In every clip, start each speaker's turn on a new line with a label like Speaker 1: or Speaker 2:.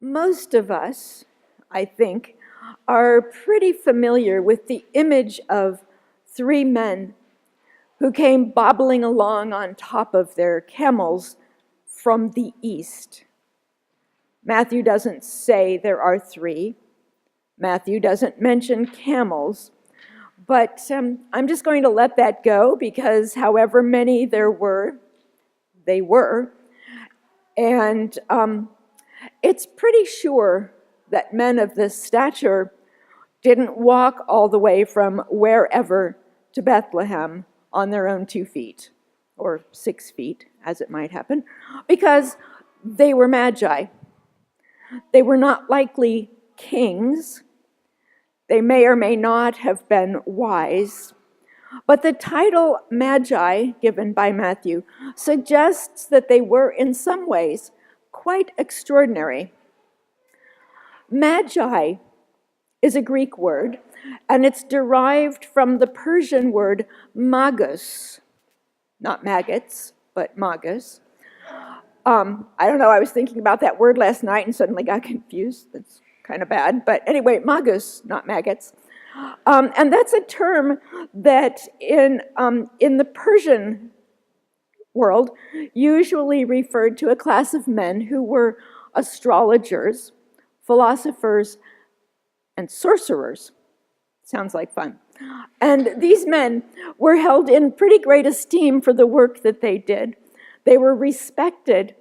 Speaker 1: Most of us, I think, are pretty familiar with the image of three men who came bobbling along on top of their camels from the east. Matthew doesn't say there are three. Matthew doesn't mention camels. But I'm just going to let that go because however many there were, they were. And it's pretty sure that men of this stature didn't walk all the way from wherever to Bethlehem on their own 2 feet, or 6 feet, as it might happen, because they were magi. They were not likely kings. They may or may not have been wise. But the title Magi, given by Matthew, suggests that they were in some ways quite extraordinary. Magi is a Greek word, and it's derived from the Persian word magus, not maggots, but magus. I don't know, I was thinking about that word last night and suddenly got confused. That's kind of bad. But anyway, Magus Not Maggots. And that's a term that in the Persian world usually referred to a class of men who were astrologers, philosophers, and sorcerers. Sounds like fun. And these men were held in pretty great esteem for the work that they did. They were respected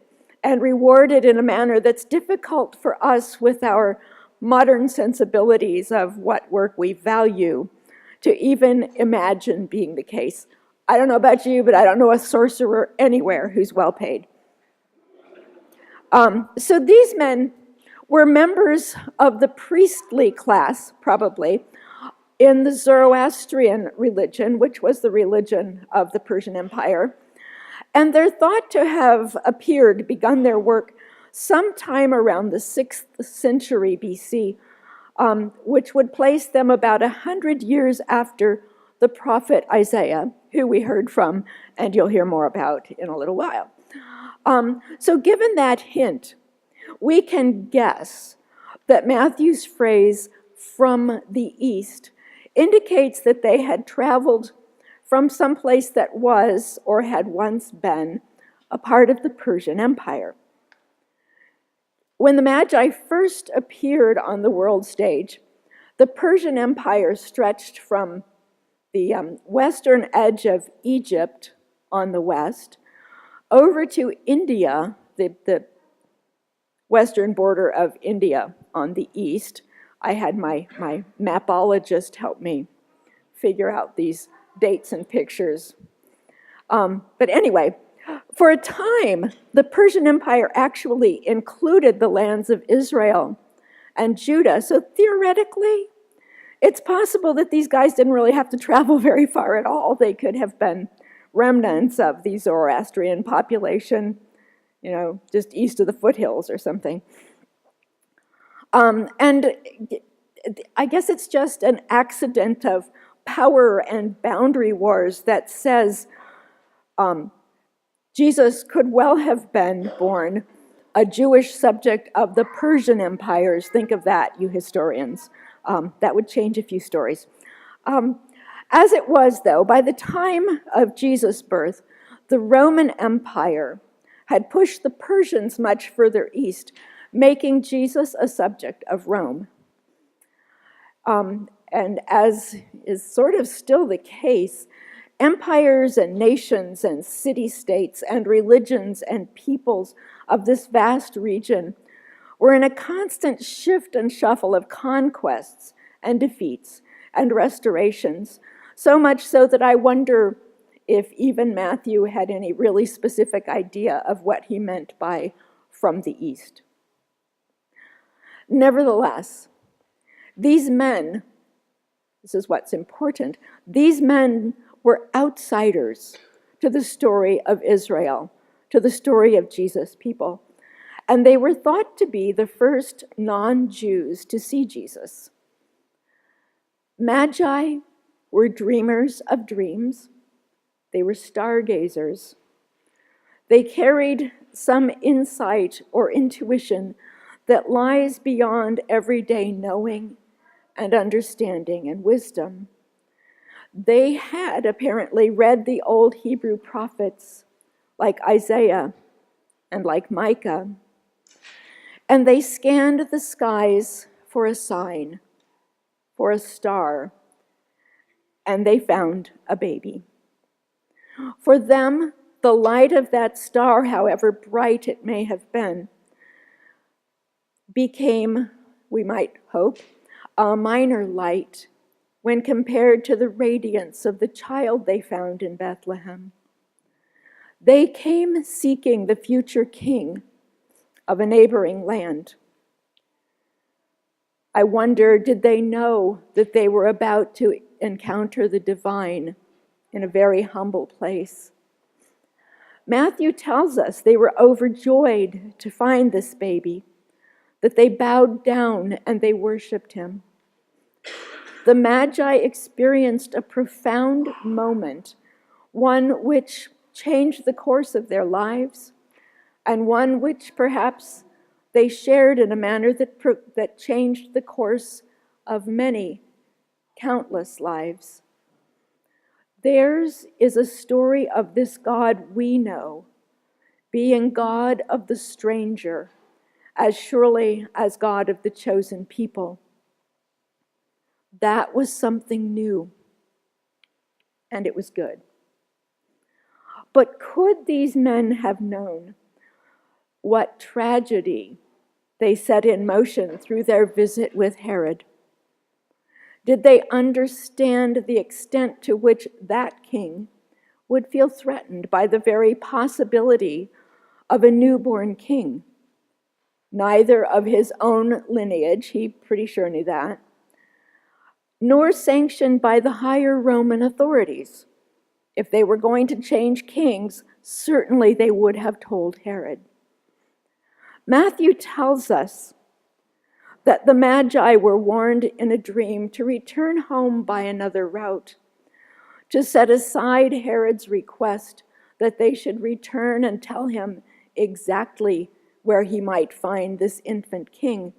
Speaker 1: and rewarded in a manner that's difficult for us with our modern sensibilities of what work we value to even imagine being the case. I don't know about you, but I don't know a sorcerer anywhere who's well paid. So these men were members of the priestly class, probably, in the Zoroastrian religion, which was the religion of the Persian Empire. And they're thought to have begun their work sometime around the 6th century BC, which would place them about 100 years after the prophet Isaiah, who we heard from, and you'll hear more about in a little while. So given that hint, we can guess that Matthew's phrase, from the east, indicates that they had traveled from some place that was, or had once been, a part of the Persian Empire. When the Magi first appeared on the world stage, the Persian Empire stretched from the western edge of Egypt on the west over to India, the western border of India on the east. I had my mapologist help me figure out these dates and pictures. But anyway, for a time, the Persian Empire actually included the lands of Israel and Judah. So theoretically, it's possible that these guys didn't really have to travel very far at all. They could have been remnants of the Zoroastrian population, just east of the foothills or something. And I guess it's just an accident of power and boundary wars that says Jesus could well have been born a Jewish subject of the Persian empires. Think of that, you historians. That would change a few stories. As it was, though, by the time of Jesus' birth, the Roman Empire had pushed the Persians much further east, making Jesus a subject of Rome. And as is sort of still the case, empires and nations and city-states and religions and peoples of this vast region were in a constant shift and shuffle of conquests and defeats and restorations, so much so that I wonder if even Matthew had any really specific idea of what he meant by from the east. Nevertheless, these men, this is what's important, these men were outsiders to the story of Israel, to the story of Jesus' people. And they were thought to be the first non-Jews to see Jesus. Magi were dreamers of dreams. They were stargazers. They carried some insight or intuition that lies beyond everyday knowing and understanding and wisdom. They had apparently read the old Hebrew prophets like Isaiah and like Micah, and they scanned the skies for a sign, for a star, and they found a baby. For them, the light of that star, however bright it may have been, became, we might hope, a minor light when compared to the radiance of the child they found in Bethlehem. They came seeking the future king of a neighboring land. I wonder, did they know that they were about to encounter the divine in a very humble place? Matthew tells us they were overjoyed to find this baby, that they bowed down and they worshiped him. The Magi experienced a profound moment, one which changed the course of their lives, and one which perhaps they shared in a manner that changed the course of many, countless lives. Theirs is a story of this God we know, being God of the stranger, as surely as God of the chosen people. That was something new, and it was good. But could these men have known what tragedy they set in motion through their visit with Herod? Did they understand the extent to which that king would feel threatened by the very possibility of a newborn king? Neither of his own lineage, he pretty sure knew that, nor sanctioned by the higher Roman authorities. If they were going to change kings, certainly they would have told Herod. Matthew tells us that the Magi were warned in a dream to return home by another route, to set aside Herod's request that they should return and tell him exactly where he might find this infant king,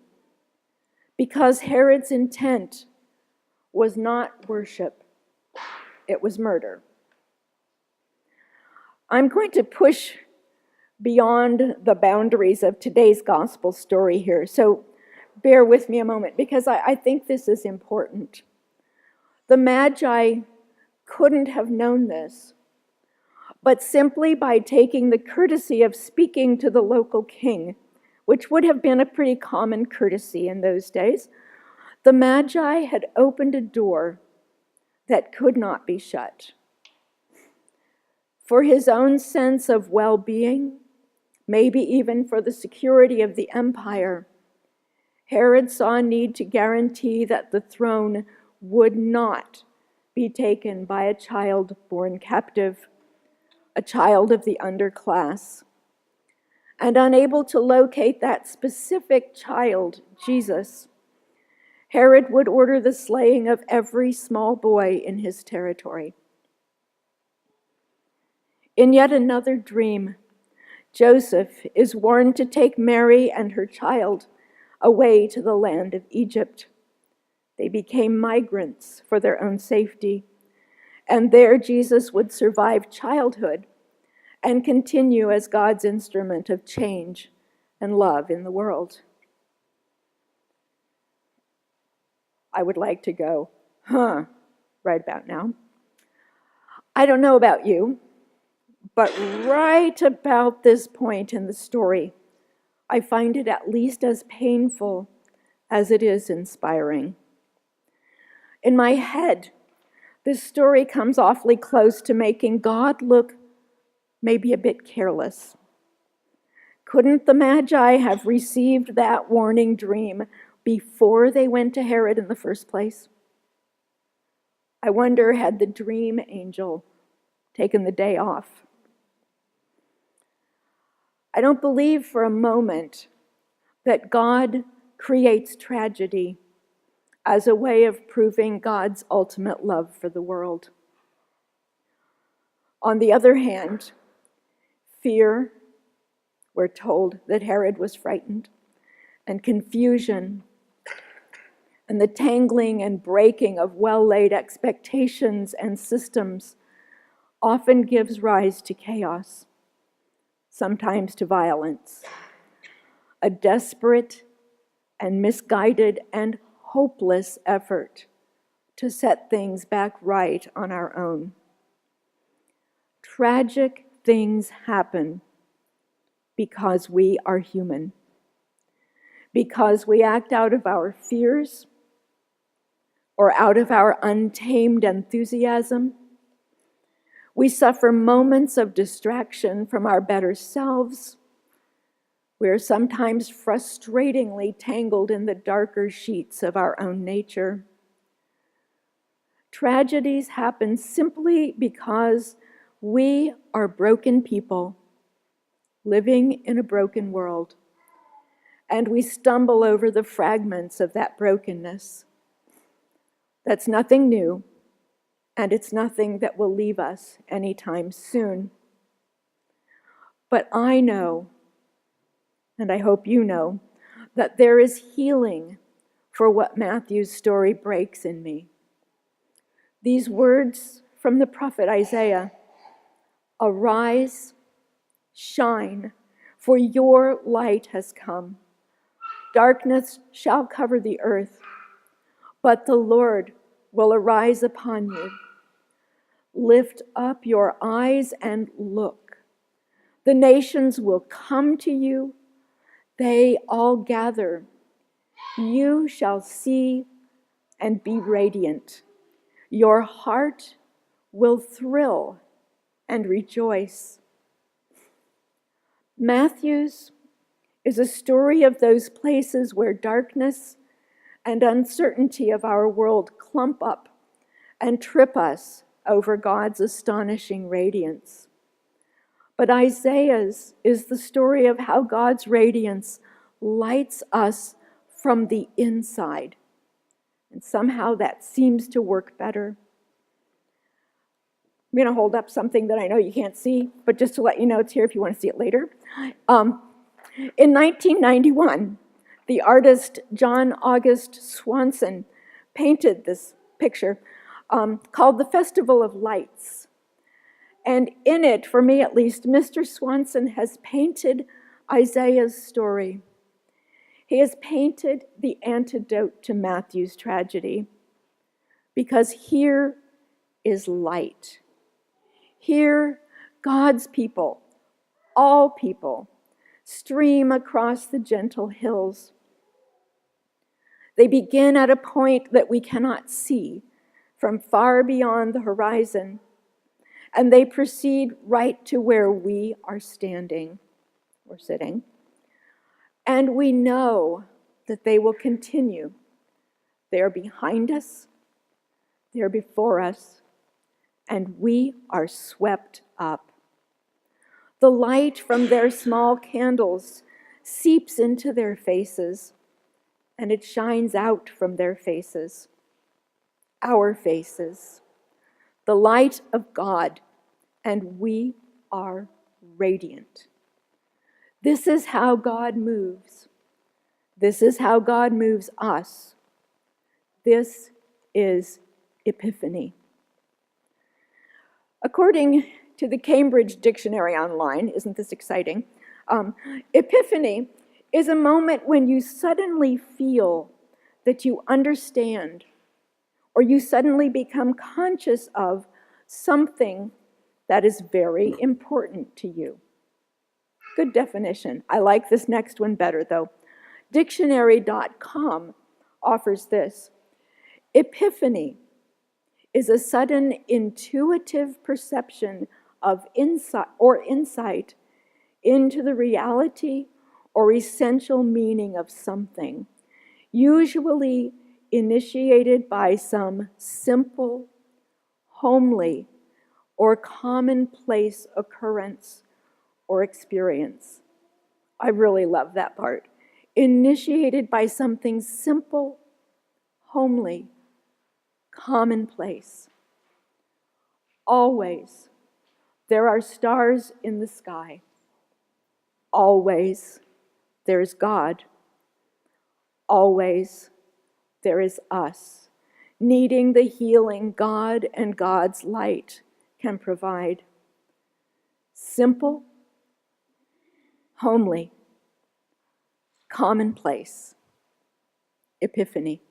Speaker 1: because Herod's intent was not worship, it was murder. I'm going to push beyond the boundaries of today's gospel story here, so bear with me a moment, because I think this is important. The Magi couldn't have known this, but simply by taking the courtesy of speaking to the local king, which would have been a pretty common courtesy in those days, the Magi had opened a door that could not be shut. For his own sense of well-being, maybe even for the security of the empire, Herod saw a need to guarantee that the throne would not be taken by a child born captive, a child of the underclass. And unable to locate that specific child, Jesus, Herod would order the slaying of every small boy in his territory. In yet another dream, Joseph is warned to take Mary and her child away to the land of Egypt. They became migrants for their own safety, and there Jesus would survive childhood and continue as God's instrument of change and love in the world. I would like to go, right about now. I don't know about you, but right about this point in the story, I find it at least as painful as it is inspiring. In my head, this story comes awfully close to making God look maybe a bit careless. Couldn't the Magi have received that warning dream before they went to Herod in the first place? I wonder, had the dream angel taken the day off? I don't believe for a moment that God creates tragedy as a way of proving God's ultimate love for the world. On the other hand, fear, we're told that Herod was frightened, and confusion and the tangling and breaking of well-laid expectations and systems often gives rise to chaos, sometimes to violence. A desperate and misguided and hopeless effort to set things back right on our own. Tragic things happen because we are human, because we act out of our fears or out of our untamed enthusiasm. We suffer moments of distraction from our better selves. We are sometimes frustratingly tangled in the darker sheets of our own nature. Tragedies happen simply because we are broken people living in a broken world, and we stumble over the fragments of that brokenness. That's nothing new, and it's nothing that will leave us anytime soon. But I know, and I hope you know, that there is healing for what Matthew's story breaks in me. These words from the prophet Isaiah, "Arise, shine, for your light has come. Darkness shall cover the earth, but the Lord will arise upon you. Lift up your eyes and look. The nations will come to you. They all gather. You shall see and be radiant. Your heart will thrill and rejoice." Matthew's is a story of those places where darkness and uncertainty of our world clump up and trip us over God's astonishing radiance. But Isaiah's is the story of how God's radiance lights us from the inside. And somehow that seems to work better. I'm going to hold up something that I know you can't see, but just to let you know it's here if you want to see it later. In 1991, the artist John August Swanson painted this picture called The Festival of Lights. And in it, for me at least, Mr. Swanson has painted Isaiah's story. He has painted the antidote to Matthew's tragedy, because here is light. Here, God's people, all people, stream across the gentle hills. They begin at a point that we cannot see from far beyond the horizon, and they proceed right to where we are standing or sitting. And we know that they will continue. They are behind us, they are before us, and we are swept up. The light from their small candles seeps into their faces, and it shines out from their faces, our faces, the light of God, and we are radiant. This is how God moves. This is how God moves us. This is Epiphany. According to the Cambridge Dictionary Online, isn't this exciting? Epiphany is a moment when you suddenly feel that you understand, or you suddenly become conscious of something that is very important to you. Good definition. I like this next one better, though. Dictionary.com offers this: Epiphany is a sudden intuitive perception of insight into the reality or essential meaning of something, usually initiated by some simple, homely, or commonplace occurrence or experience. I really love that part. Initiated by something simple, homely, commonplace. Always there are stars in the sky. Always there's God. Always there is us, needing the healing God and God's light can provide. Simple, homely, commonplace, epiphany.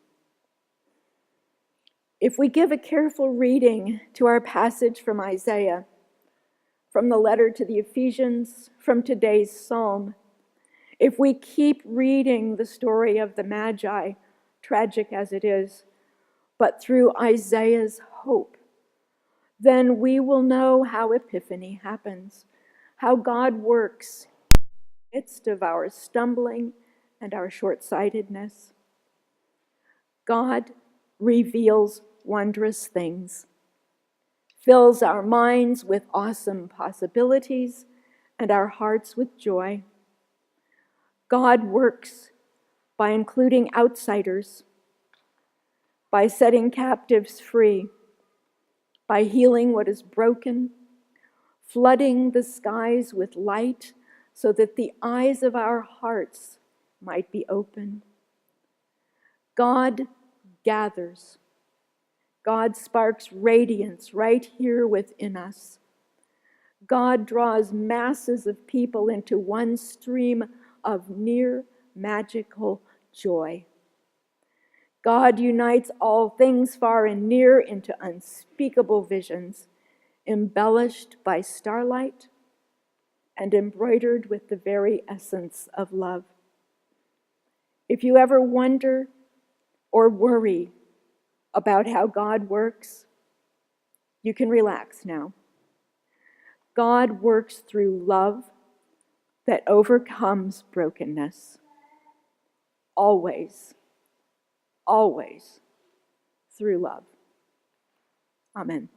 Speaker 1: If we give a careful reading to our passage from Isaiah, from the letter to the Ephesians, from today's psalm, if we keep reading the story of the Magi, tragic as it is, but through Isaiah's hope, then we will know how Epiphany happens, how God works in the midst of our stumbling and our short-sightedness. God reveals wondrous things, fills our minds with awesome possibilities and our hearts with joy. God works by including outsiders, by setting captives free, by healing what is broken, flooding the skies with light so that the eyes of our hearts might be open. God gathers. God sparks radiance right here within us. God draws masses of people into one stream of near magical joy. God unites all things far and near into unspeakable visions, embellished by starlight and embroidered with the very essence of love. If you ever wonder or worry about how God works, you can relax now. God works through love that overcomes brokenness. Always, always through love. Amen.